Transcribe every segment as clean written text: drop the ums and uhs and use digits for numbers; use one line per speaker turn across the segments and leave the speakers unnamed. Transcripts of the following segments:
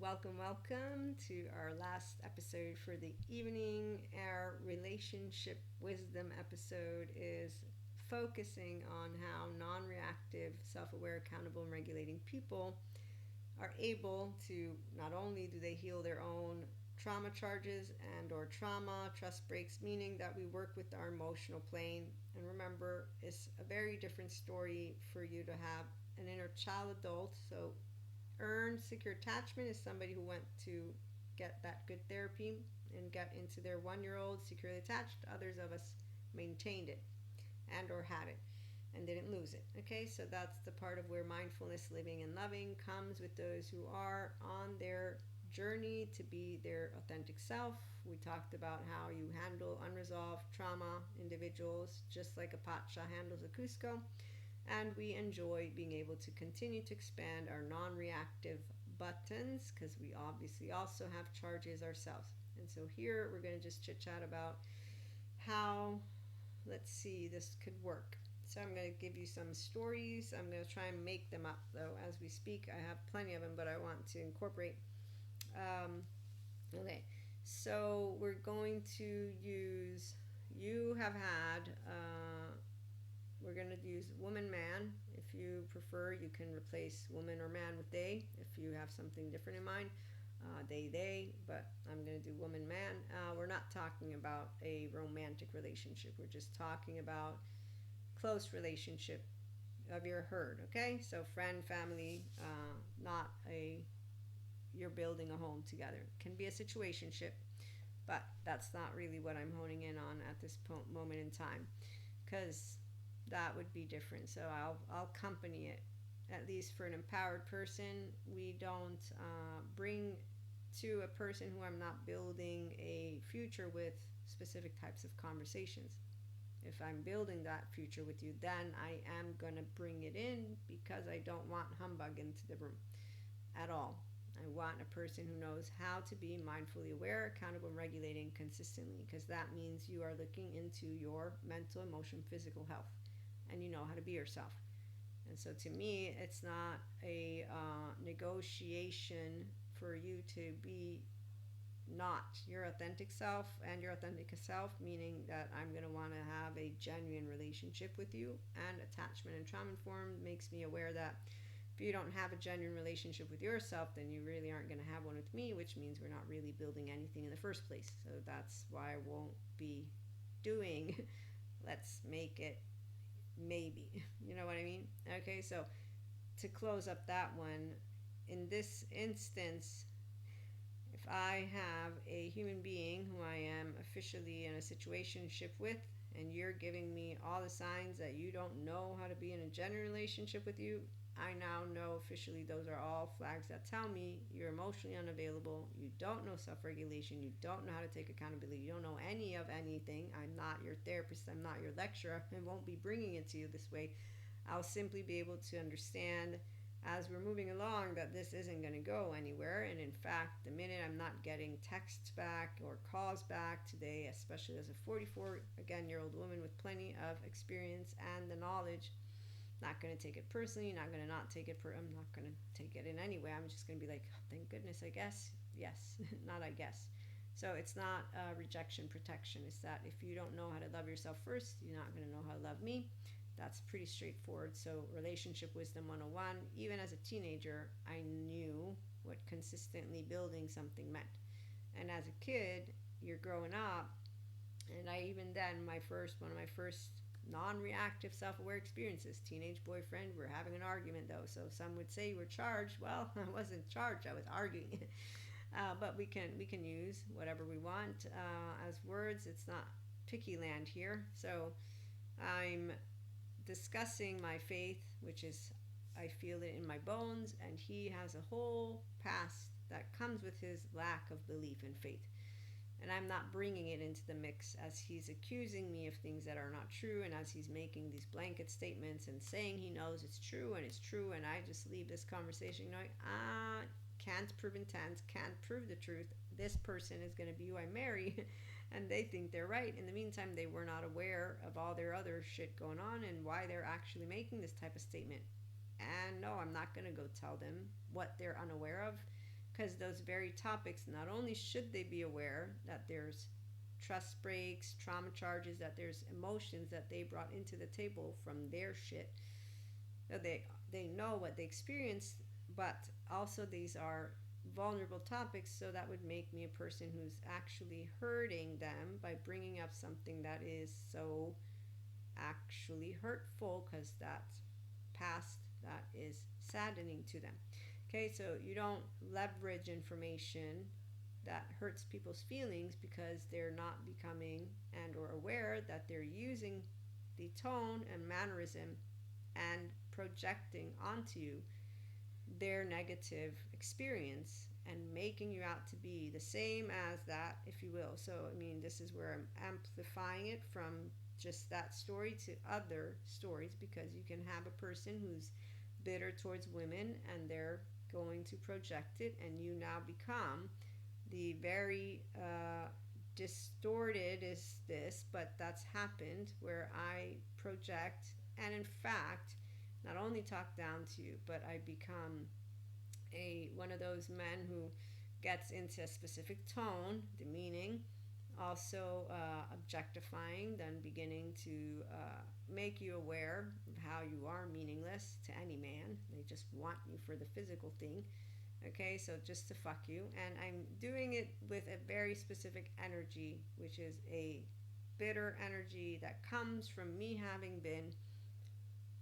welcome to our last episode for the evening. Our relationship wisdom episode is focusing on how non reactive, self aware, accountable, and regulating people are able to not only do they heal their own trauma charges and or trauma trust breaks, meaning that we work with our emotional plane. And remember, it's a very different story for you to have an inner child adult. So earned secure attachment is somebody who went to get that good therapy and get into their 1 year old securely attached. Others of us maintained it and or had it and didn't lose it. Okay, so that's the part of where mindfulness, living and loving comes with those who are on their journey to be their authentic self. We talked about how you handle unresolved trauma individuals just like a pacha handles a Cusco, and we enjoy being able to continue to expand our non-reactive buttons because we obviously also have charges ourselves. And so here we're going to just chit chat about how, let's see, this could work. So I'm going to give you some stories. I'm going to try and make them up though as we speak. I have plenty of them, but I want to incorporate. Okay, so we're going to use, you have had, we're going to use woman, man. If you prefer, you can replace woman or man with they if you have something different in mind. They, but I'm going to do woman, man. We're not talking about a romantic relationship. We're just talking about close relationship of your herd, okay? So friend, family, not a, you're building a home together. It can be a situationship, but that's not really what I'm honing in on at this moment in time, because that would be different. So I'll accompany it, at least for an empowered person. We don't bring to a person who I'm not building a future with specific types of conversations. If I'm building that future with you, then I am going to bring it in because I don't want humbug into the room at all. I want a person who knows how to be mindfully aware, accountable, and regulating consistently, because that means you are looking into your mental, emotion, physical health, and you know how to be yourself. And so to me, it's not a negotiation for you to be not your authentic self and your authentic self, meaning that I'm going to want to have a genuine relationship with you. And attachment and trauma informed makes me aware that if you don't have a genuine relationship with yourself, then you really aren't going to have one with me, which means we're not really building anything in the first place. So that's why I won't be doing let's make it maybe. You know what I mean? Okay, so to close up that one, in this instance, if I have a human being who I am officially in a situationship with, and you're giving me all the signs that you don't know how to be in a genuine relationship with you, I now know officially those are all flags that tell me you're emotionally unavailable, you don't know self-regulation, you don't know how to take accountability, you don't know any of anything. I'm not your therapist, I'm not your lecturer, I won't be bringing it to you this way. I'll simply be able to understand as we're moving along that this isn't going to go anywhere. And in fact, the minute I'm not getting texts back or calls back today, especially as a 44 again year old woman with plenty of experience and the knowledge, not going to take it personally, not going to not take it I'm not going to take it in any way. I'm just going to be like, oh, thank goodness, I guess. Yes. Not I guess. So it's not rejection protection. It's that if you don't know how to love yourself first, you're not going to know how to love me. That's pretty straightforward. So relationship wisdom 101, even as a teenager, I knew what consistently building something meant. And as a kid, you're growing up, and I even then, one of my first non-reactive self-aware experiences, teenage boyfriend, we're having an argument though, so some would say you were charged. Well, I wasn't charged, I was arguing. But we can use whatever we want as words. It's not picky land here. So I'm discussing my faith, which is I feel it in my bones, and he has a whole past that comes with his lack of belief in faith. And I'm not bringing it into the mix as he's accusing me of things that are not true, and as he's making these blanket statements and saying he knows it's true, and I just leave this conversation knowing, can't prove intent, can't prove the truth. This person is going to be who I marry, and they think they're right. In the meantime, they were not aware of all their other shit going on and why they're actually making this type of statement. And no, I'm not going to go tell them what they're unaware of, because those very topics, not only should they be aware that there's trust breaks, trauma charges, that there's emotions that they brought into the table from their shit, that they know what they experienced, but also these are vulnerable topics, so that would make me a person who's actually hurting them by bringing up something that is so actually hurtful, because that's past that is saddening to them. Okay, so you don't leverage information that hurts people's feelings because they're not becoming and or aware that they're using the tone and mannerism and projecting onto you their negative experience and making you out to be the same as that, if you will. So, I mean, this is where I'm amplifying it from just that story to other stories, because you can have a person who's bitter towards women and they're going to project it, and you now become the very distorted is this, but that's happened where I project and in fact not only talk down to you, but I become one of those men who gets into a specific tone, demeaning, also objectifying, then beginning to make you aware of how you are meaningless to any man. They just want you for the physical thing. Okay, so just to fuck you. And I'm doing it with a very specific energy, which is a bitter energy that comes from me having been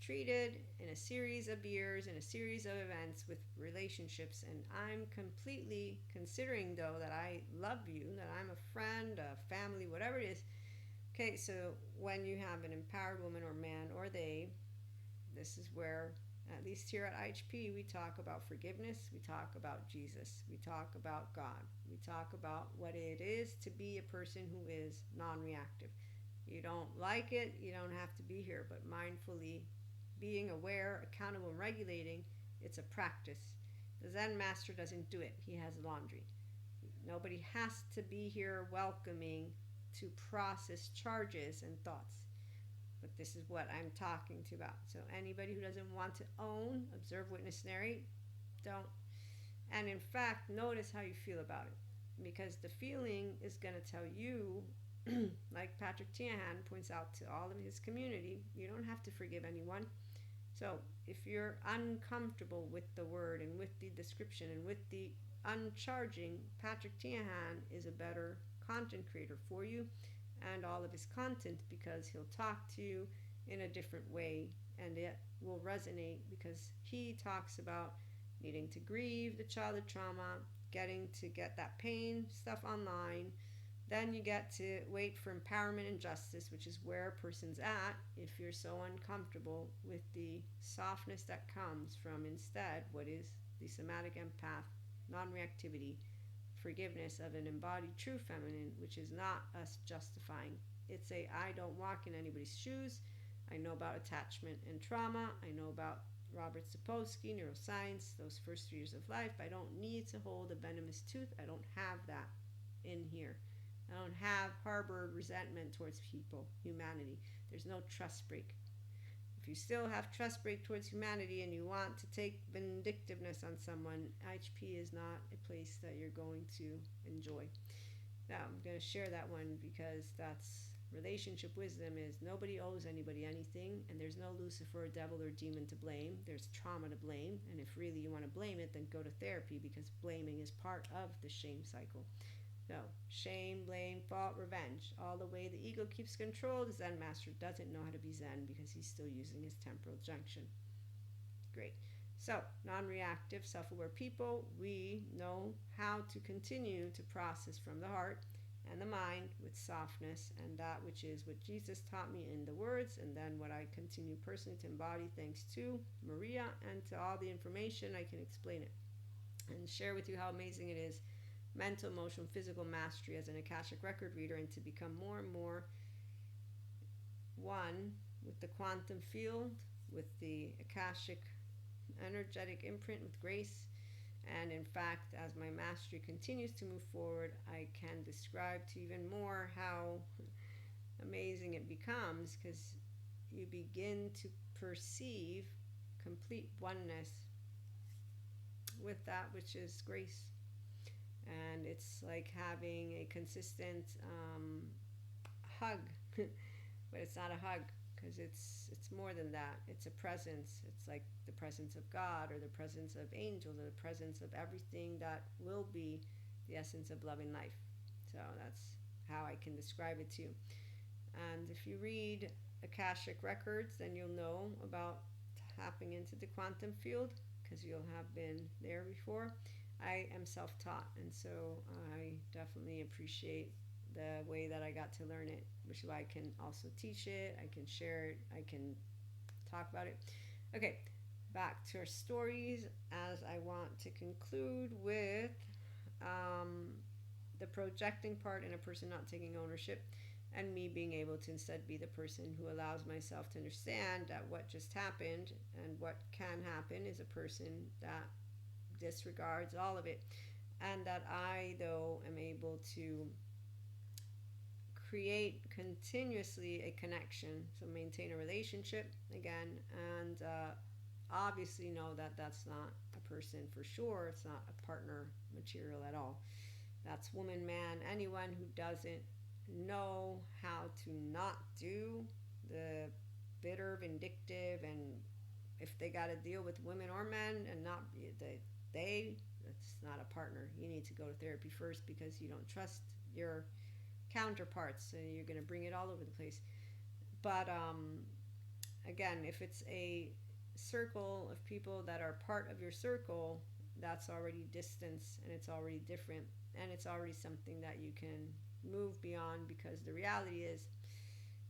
treated in a series of years, in a series of events with relationships. And I'm completely considering, though, that I love you, that I'm a friend, a family, whatever it is. Okay, so when you have an empowered woman or man or they, this is where, at least here at IHP, we talk about forgiveness, we talk about Jesus, we talk about God, we talk about what it is to be a person who is non-reactive. You don't like it, you don't have to be here, but mindfully being aware, accountable, and regulating, it's a practice. The Zen master doesn't do it, he has laundry. Nobody has to be here welcoming to process charges and thoughts. But this is what I'm talking to about. So anybody who doesn't want to own, observe, witness, narrate, don't. And in fact, notice how you feel about it. Because the feeling is going to tell you, like Patrick Tiahan points out to all of his community, you don't have to forgive anyone. So if you're uncomfortable with the word and with the description and with the uncharging, Patrick Tiahan is a better content creator for you and all of his content, because he'll talk to you in a different way and it will resonate, because he talks about needing to grieve the childhood trauma, getting to get that pain stuff online. Then you get to wait for empowerment and justice, which is where a person's at if you're so uncomfortable with the softness that comes from instead what is the somatic empath, non-reactivity, forgiveness of an embodied true feminine, which is not us justifying. It's I don't walk in anybody's shoes. I know about attachment and trauma. I know about Robert Sapolsky, neuroscience, those first 3 years of life. I don't need to hold a venomous tooth. I don't have that in here. I don't have harbored resentment towards people, humanity. There's no trust break. If you still have trust break towards humanity and you want to take vindictiveness on someone, IHP is not a place that you're going to enjoy. Now, I'm going to share that one because that's relationship wisdom is nobody owes anybody anything, and there's no Lucifer, devil, or demon to blame. There's trauma to blame, and if really you want to blame it, then go to therapy, because blaming is part of the shame cycle. So, shame, blame, fault, revenge. All the way the ego keeps control, the Zen master doesn't know how to be Zen because he's still using his temporal junction. Great. So, non-reactive, self-aware people, we know how to continue to process from the heart and the mind with softness, and that which is what Jesus taught me in the words, and then what I continue personally to embody thanks to Maria and to all the information. I can explain it and share with you how amazing it is. Mental, emotional, physical mastery as an Akashic record reader, and to become more and more one with the quantum field, with the Akashic energetic imprint, with grace. And in fact, as my mastery continues to move forward, I can describe to you even more how amazing it becomes, because you begin to perceive complete oneness with that which is grace. and it's like having a consistent hug, but it's not a hug because it's more than that. It's a presence. It's like the presence of God or the presence of angels or the presence of everything that will be the essence of love and life. So that's how I can describe it to you. And if you read Akashic records, then you'll know about tapping into the quantum field because you'll have been there before. I am self-taught, and so I definitely appreciate the way that I got to learn it, which is why I can also teach it, I can share it, I can talk about it. Okay, back to our stories, as I want to conclude with um, the projecting part and a person not taking ownership, and me being able to instead be the person who allows myself to understand that what just happened and what can happen is a person that disregards all of it, and that I, though, am able to create continuously a connection, so maintain a relationship again, and obviously know that that's not a person for sure. It's not a partner material at all. That's woman, man, anyone who doesn't know how to not do the bitter, vindictive, and if they got to deal with women or men and not they, that's not a partner. You need to go to therapy first because you don't trust your counterparts, so you're going to bring it all over the place. But again, if it's a circle of people that are part of your circle, that's already distance and it's already different, and it's already something that you can move beyond, because the reality is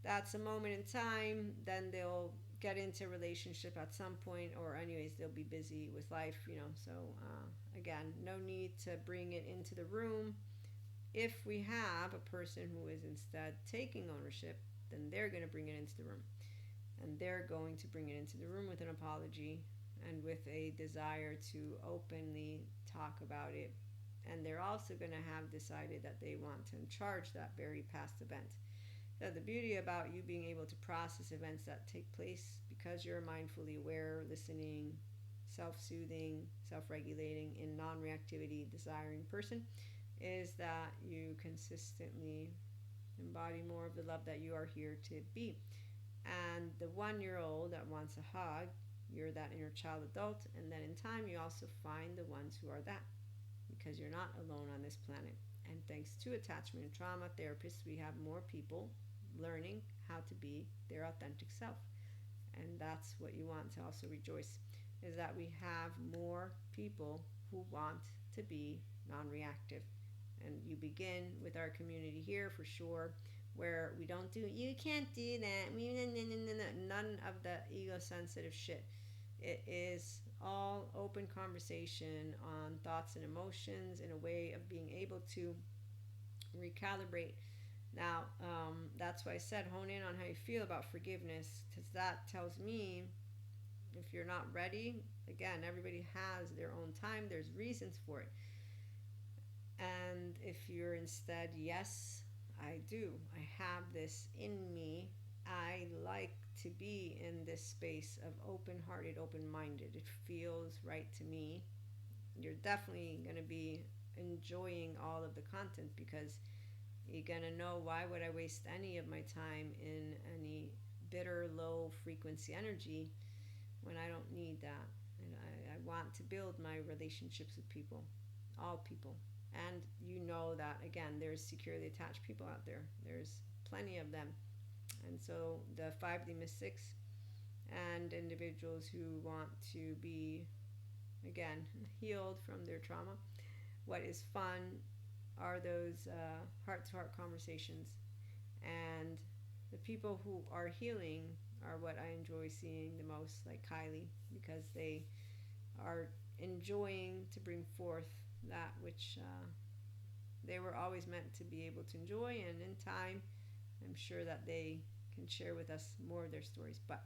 that's a moment in time. Then they'll get into a relationship at some point, or anyways they'll be busy with life, so again, no need to bring it into the room. If we have a person who is instead taking ownership, then they're going to bring it into the room, and they're going to bring it into the room with an apology and with a desire to openly talk about it. And they're also going to have decided that they want to charge that very past event. So the beauty about you being able to process events that take place, because you're mindfully aware, listening, self-soothing, self-regulating, in non-reactivity, desiring person, is that you consistently embody more of the love that you are here to be. And the 1-year-old that wants a hug, you're that inner child adult, and then in time you also find the ones who are that, because you're not alone on this planet. And thanks to attachment and trauma therapists, we have more people learning how to be their authentic self. And that's what you want to also rejoice, is that we have more people who want to be non-reactive. And you begin with our community here for sure, where we don't do, you can't do that, none of the ego sensitive shit. It is all open conversation on thoughts and emotions in a way of being able to recalibrate. Now, that's why I said hone in on how you feel about forgiveness, because that tells me if you're not ready. Again, everybody has their own time, there's reasons for it. And if you're instead, yes, I do, I have this in me, I like to be in this space of open-hearted, open-minded, it feels right to me, you're definitely going to be enjoying all of the content, because you're going to know, why would I waste any of my time in any bitter, low frequency energy when I don't need that? And I want to build my relationships with people, all people. And you know that, again, there's securely attached people out there. There's plenty of them. And so the 5D mystics and individuals who want to be, again, healed from their trauma, what is fun are those heart-to-heart conversations. And the people who are healing are what I enjoy seeing the most, like Kylie, because they are enjoying to bring forth that which they were always meant to be able to enjoy. And in time, I'm sure that they can share with us more of their stories. But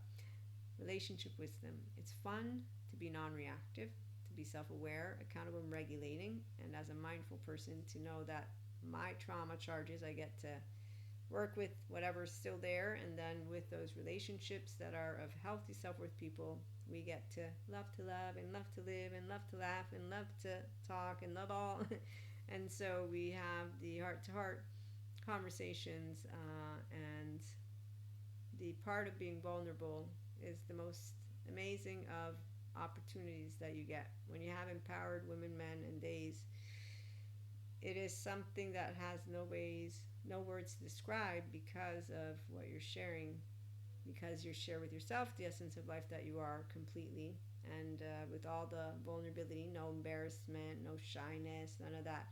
relationship wisdom, it's fun to be non-reactive, to be self-aware, accountable, and regulating, and as a mindful person to know that my trauma charges, I get to work with whatever's still there, and then with those relationships that are of healthy self-worth people, we get to love, and love to live, and love to laugh, and love to talk, and love all And so we have the heart to heart conversations, and the part of being vulnerable is the most amazing of opportunities that you get when you have empowered women, men, and days. It is something that has no words to describe because of what you're sharing, because you share with yourself the essence of life that you are completely, and with all the vulnerability, no embarrassment, no shyness, none of that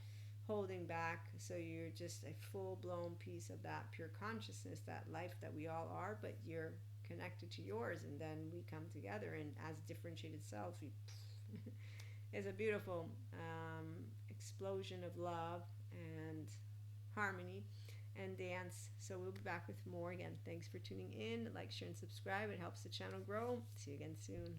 holding back. So you're just a full blown piece of that pure consciousness, that life that we all are, but you're connected to yours, and then we come together and as differentiated selves, we is a beautiful explosion of love and harmony and dance. So we'll be back with more. Again, thanks for tuning in. Like, share, and subscribe. It helps the channel grow. See you again soon.